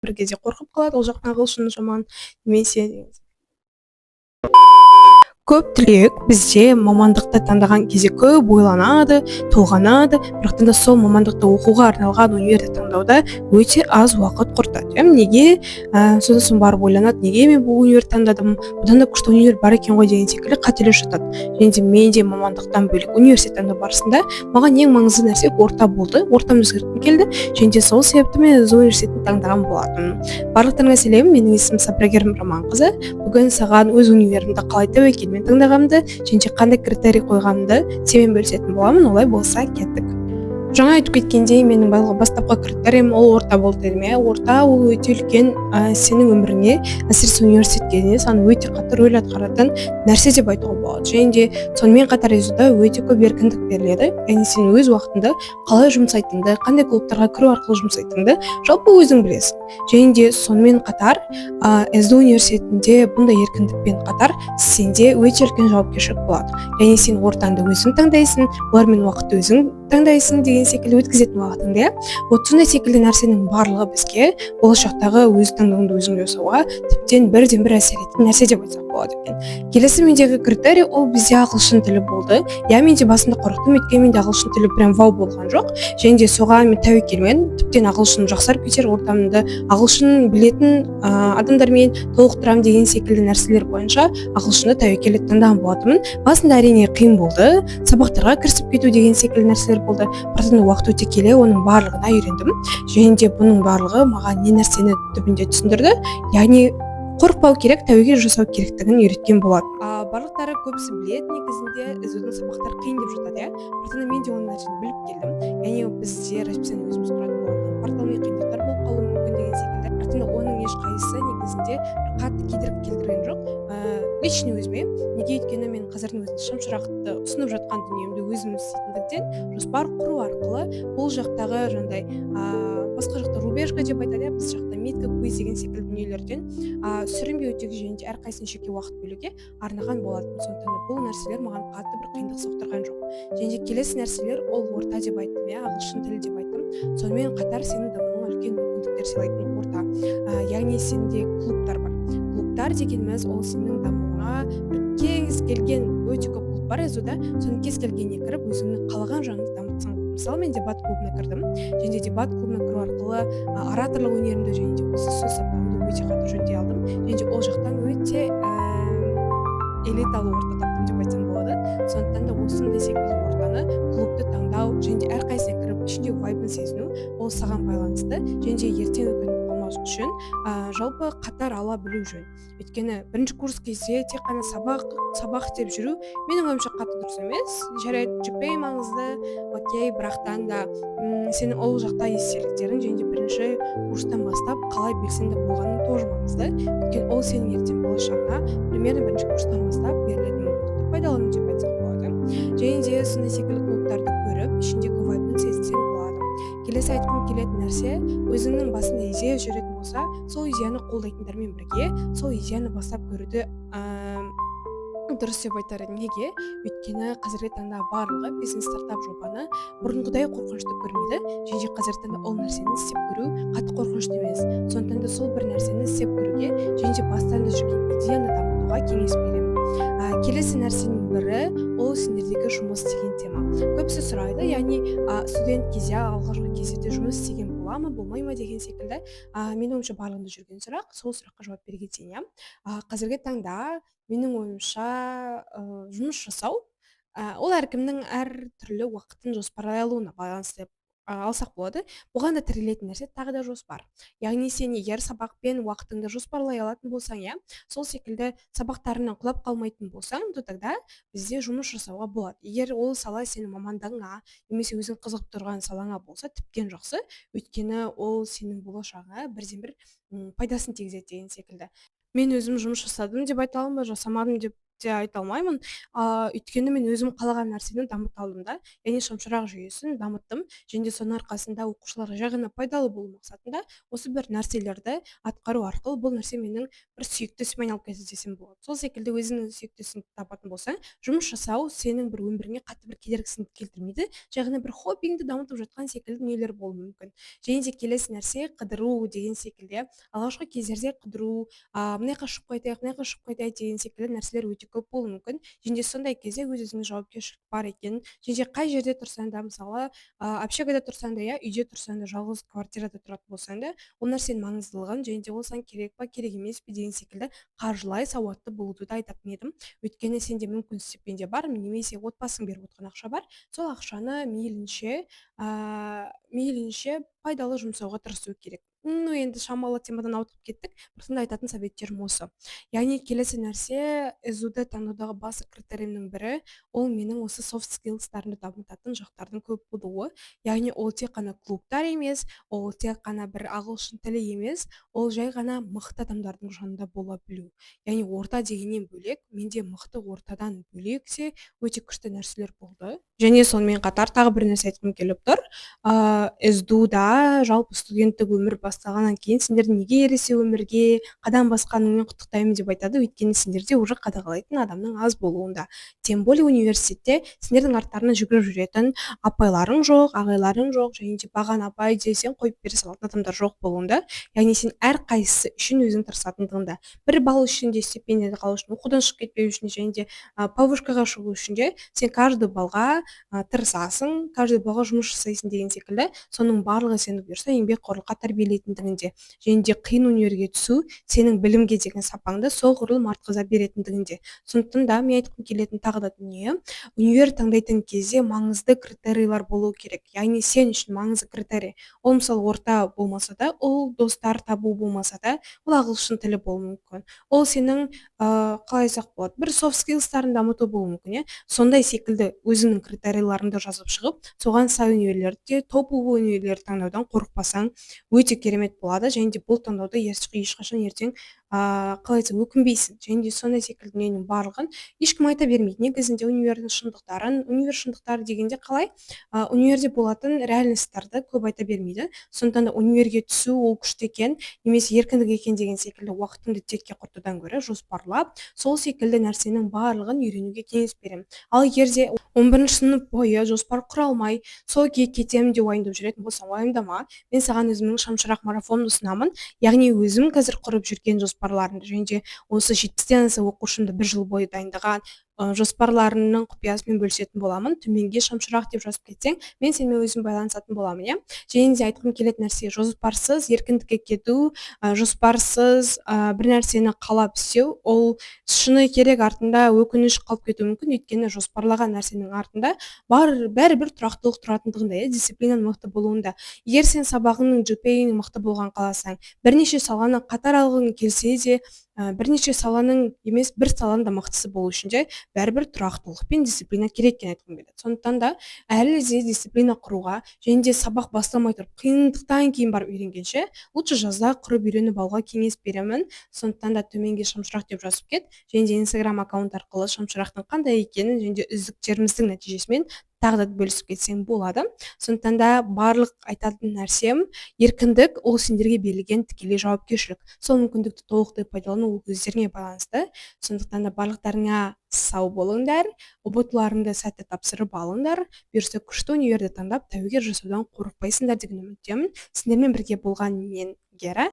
бір кезде қорқып қалады, ол жақтан ағылшын жаман немесе көп түлек бізде мамандықты таңдаған кезде көп ойланады, толғанады, бірақтан да сол мамандықты оқуға арналған универді таңдауда өте аз уақыт құртады. Неге? Сосын барып ойланады, неге мен бұл универді таңдадым? Бұдан да күшті универ бар екен ғой деген секілді қателер жатады. Және де мен де мамандықтан бөлек университет таңдау барысында маған ең маңызды нәрсе орта болды. Ортамды өзгерткім келді. Және де сол себепті мен өз университетін таңдаған болатынмын. Барлықтарыңа сәлем, менің есімім Сабрагерім Романқызы. Бүгін саған өз универімді қалай тәуекелмен таңдағанымды және қандай критерий қойғанымды сенімен бөлісетін боламын. Олай болса, кеттік. Жаңа айтып кеткендей, менің бастапқы критериім ол орта болды дедім. Орта ол өте үлкен сенің өміріңе, әсіресе университетке саған өте қатты рөл атқаратын нәрсе деп айтуға болады. Және де сонымен қатар езуда өте көп еркіндік беріледі. Яғни сен өз уақытыңды қалай жұмсайтыныңды, қандай клубтарға кіру арқылы жұмсайтыныңды жалпы өзің білесің. Және де сонымен қатар СДУ университетінде бұндай еркіндікпен қатар сенде өте үлкен жауапкершілік болады. Яғни сен ортаңды өзің таңдайсың, олармен уақытты өзің таңдайсың деген секілді өткізетін уақытыңды. Сондай секілді нәрсенің барлығы бізге болашақтағы өз таңдауыңды өзің жасауға тіптен бірден бір әсер ететін нәрсе деп айтсақ болады екен. Келесі мендегі критерий ол бізде ағылшын тілі болды. Мен де басында қорықтым, өйткені менде ағылшын тілі прям вау болған жоқ. Және де соған мен тәуекелмен тіптен ағылшын жақсарып кетер, ортамды ағылшын білетін адамдармен толықтырамын деген секілді нәрселер бойынша ағылшынды тәуекел таңдаған болатынмын. Басында әрине қиын болды, сабақтарға кірісіп кету деген секілді нәрселер болды. Бірақ уақыт өте келе оның барлығына үйрендім. Және де бұның барлығы маған не нәрсені түбінде түсіндірді, яғни қорықпау керек, тәуекел жасау керектігін үйреткен болады. Барлықтары көбісі біледі, негізінде СДУ-дің сабақтары қиын деп жатады. Бірақ мен де оның нәрсені біліп келдім. Яғни бізде расписание өзіміз құратын болатын, порталмен қиындықтар болып қалуы мүмкін деген секілді. Бірақ оның ешқайсысы негізінде қатты кедергі келтірген жоқ. Лично өзіме, неге өйткені мен қазірдің өзінде шамшырақты ұсынып жатқан дүниемді өзім істейтіндіктен жоспар құру арқылы бұл жақтағы жаңағыдай басқа жақта рубежка деп айтады, біз жақта метка, квиз деген секілді дүниелерден сүрінбей өтуге және де әрқайсысын жеке уақыт бөлуге арнаған болатын. Сондықтан бұл нәрселер маған қатты бір қиындық соқтырған жоқ. Және де келесі нәрселер ол орта деп айттым, ағылшын тілі деп айттым. Сонымен қатар сенің дамуыңа үлкен мүмкіндіктер сыйлайтын орта. Яғни сенде клубтар бар. Клубтар дегеніміз ол сенің дамуыңа кез келген өте көп клуб бар СДУ-да, соның кез келгеніне кіріп өзіңнің қалаған жағыңды дамытсаң. Мысалы, мен дебат клубына кірдім. Және де дебат клубына кіру арқылы ораторлық өнерімді және де осы сөз саптауымды өте қатты жөндей алдым. Және де ол жақтан өте элиталы орта таптым деп айтсам болады. Сондықтан да осындай секілді ортаны, клубты таңдау және де әрқайсысына кіріп ішіндегі вайбын сезіну ол саған байланысты. және де ертең өкініп қалмас үшін жалпы қатар ала білу жөн. Өйткені бірінші курс кезде тек қана сабақ деп жүру менің ойымша қатты дұрыс емес. Жарайды, GPA маңызды, окей, бірақтан да сенің ол жақта естеліктерің және де бірінші курстан бастап қалай белсенді болғаның тоже маңызды. Өйткені ол сенің ертең болашағыңа примерно бірінші курстан бастап берілетін мүмкіндікті пайдалану деп айтсақ болады. Және де сондай секілді клубтарды көріп, ішіндегі вайбын сезінсең болады. Келесі айтқым келетін нәрсе, өзіңнің басында идея жүретін болса, сол идеяны қолдайтындармен бірге сол идеяны бастап көруді дұрыс деп айтар едім. Неге? Өйткені қазіргі таңда барлығы бизнес стартап жобаны бұрынғыдай қорқынышты көрмейді. Және де қазіргі таңда ол нәрсені істеп көру қатты қорқынышты емес. Сондықтан да сол бір нәрсені істеп көруге және де бастарында жүрген идеяны дамытуға кеңес беремін. Келесі нәрсенің бірі ол сендердегі жұмыс деген тема. Көбісі сұрайды, яғни студент кезде, алғашқы кездерде жұмыс істеген бола ма, болмай ма деген секілді. Менің ойымша барлығында жүрген сұрақ, сол сұраққа жауап беруге тиісемін. Қазіргі таңда менің ойымша жұмыс жасау ол әркімнің әр түрлі уақытын жоспарлай алуына байланысты деп алсақ болады. Бұған да тірелетін нәрсе тағы да жоспар. Яғни сен егер сабақпен уақытыңды жоспарлай алатын болсаң, сол секілді сабақтарынан құлап қалмайтын болсаң, тогда бізде жұмыс жасауға болады. Егер ол сала сенің мамандығыңа немесе өзің қызығып тұрған салаңа болса, тіптен жақсы. Өйткені ол сенің болашағыңа бірден бір пайдасын тигізеді деген секілді. Мен өзім жұмыс жасадым деп айта аламын ба, жасамадым деп деп айта алмаймын. Өйткені мен өзім қалаған нәрсені дамыта алдым да. Яғни шамшырақ жүйесін дамыттым және де соның арқасында оқушыларға жай ғана пайдалы болу мақсатында осы бір нәрселерді атқару арқылы бұл нәрсе менің бір сүйікті ісіме айналып кетті десем болады. Сол секілді өзіңнің сүйікті ісіңді табатын болсаң, жұмыс жасау сенің бір өміріңе қатты бір кедергісін келтірмейді. Жай ғана бір хоббиіңді дамытып жатқан секілді дүниелер болуы мүмкін. Және де келесі нәрсе қыдыру деген секілді. Алғашқы кездерде қыдыру, мына жаққа шығып қайтайық, мына жаққа шығып қайтайық деген секілді нәрселер өте көп болуы мүмкін. Және де сондай кезде өз өзіңе жауапкершілік бар екенін, және де қай жерде тұрсаң да, мысалы, общагада тұрсаң да, үйде тұрсаң да, жалғыз квартирада тұратын болсаң да, ол нәрсенің маңыздылығын және де ол саған керек па керек емес пе деген секілді қаржылай сауатты болуды да айтатын едім. Өйткені сенде мүмкін стипендия бар, немесе отбасың беріп отқан ақша бар, сол ақшаны мейлінше пайдалы жұмсауға тырысу керек. Ну, енді шамалы темадан ауытқып кеттік, бірақ айтатын советтерім осы. Яғни келесі нәрсе, СУ-ды таңдаудағы басты критерийімнің бірі, ол менің осы софт скиллстарымды дамытатын жақтардың көп болуы. Яғни ол тек қана клубтар емес, ол тек қана бір ағылшын тілі емес, ол жай ғана мықты адамдардың жанында бола білу. Яғни орта дегеннен бөлек, менде мықты ортадан бөлексе өте күшті нәрселер болды. Және сонымен қатар тағы бір нәрсе айтқым келіп тұр. СДУ-да жалпы студенттік өмір басталғаннан кейін сендердің неге ересе өмірге қадам басқаныңмен құттықтаймын деп айтады. Өйткені сендерде уже қадағалайтын адамның аз болуында. Тем более университетте сендердің арттарынан жүгіріп жүретін апайларың жоқ, ағайларың жоқ, және де баған апай десең қойып бере салатын адамдар жоқ болуында. Яғни сен әрқайсысы үшін өзің тырысатындығында. Бір балл үшін де, стипендияда қалу үшін, оқудан шығып кетпеу үшін де, және де повышкаға шығу үшін де сен каждый балға тырысасың, каждый балға жұмыс жасайсың деген секілді. Соның барлығы сені бұйырса еңбекқорлыққа тәрбиелейтіндігінде, және де қиын универге түсу сенің білімге деген сапаңды соғұрлым артқыза беретіндігінде. Сондықтан да мен айтқым келетін тағы да дүние, универ таңдайтын кезде маңызды критерийлар болу керек. Яғни сен үшін маңызды критерий, ол мысалы орта болмаса да, ол достар табу болмаса да, ол ағылшын тілі болуы мүмкін. Ол сенің қалай айтсақ болады, бір софт скиллстарын дамыту болуы мүмкін. Сондай секілді өзіңнің критерийларыңды жазып шығып, соған сай университетте топовый университетті таңдаудан қорықпасаң өте керемет болады. Және де бұл таңдауды ешқашан ертең қалай айтсам өкінбейсің. Және де сондай секілді дүниенің барлығын ешкім айта бермейді. Негізінде универдің шындықтарын, универ шындықтары дегенде қалай, универде болатын реальностьтарды көп айта бермейді. Сондықтан да универге түсу ол күшті екен, немесе еркіндік екен деген секілді уақытыңды текке құртудан гөрі жоспарлап, сол секілді нәрсенің барлығын үйренуге кеңес беремін. Ал егерде 11 сынып бойы жоспар құра алмай, сол күйі кетемін деп уайымдап жүретін болсаң, уайымдама. Мен саған өзімнің шамшырақ марафонымды ұсынамын. Яғни өзім қазір құрып жүрген жоспарларымды және де осы 70-тен аса оқушымды 1 жыл бойы дайындаған жоспарларының құпиясымен бөлісетін боламын. Төменге шамшырақ деп жазып кетсең, мен сенімен өзім байланысатын боламын. Және де айтқым келетін нәрсе, жоспарсыз еркіндікке кету, жоспарсыз бір нәрсені қалап істеу, ол шыны керек артында өкініш қалып кетуі мүмкін. Өйткені жоспарлаған нәрсенің артында бәрібір тұрақтылық тұратындығында, дисциплинаның мықты болуында. Егер сен сабағыңның GPA-ң мықты болған қаласаң, бірнеше саланы қатар алғың келсе де, бірнеше саланың емес, бір саланың да мықтысы болу үшін де бәрібір тұрақтылық пен дисциплина керек екенін айтқым келеді. Сондықтан да әлі де дисциплина құруға және де сабақ басталмай тұрып қиындықтан кейін барып үйренгенше лучше жазда құрып үйреніп алуға кеңес беремін. Сондықтан да төменге шамшырақ деп жазып кет, және де Instagram аккаунт арқылы шамшырақтың қандай екенін және де үздіктеріміздің нәтижесімен тағы да бөлісіп кетсең болады. Сондықтан да барлық айтатын нәрсем, еркіндік ол сендерге берілген тікелей жауапкершілік. Сол мүмкіндікті толықтай пайдалану өздеріңе байланысты. Сондықтан да барлықтарыңа сау болыңдар, ұбт-ларыңды сәтті тапсырып алыңдар, бұйырса күшті универді таңдап тәуекел жасаудан қорықпайсыңдар деген үміттемін. Сендермен бірге болған мен Гера.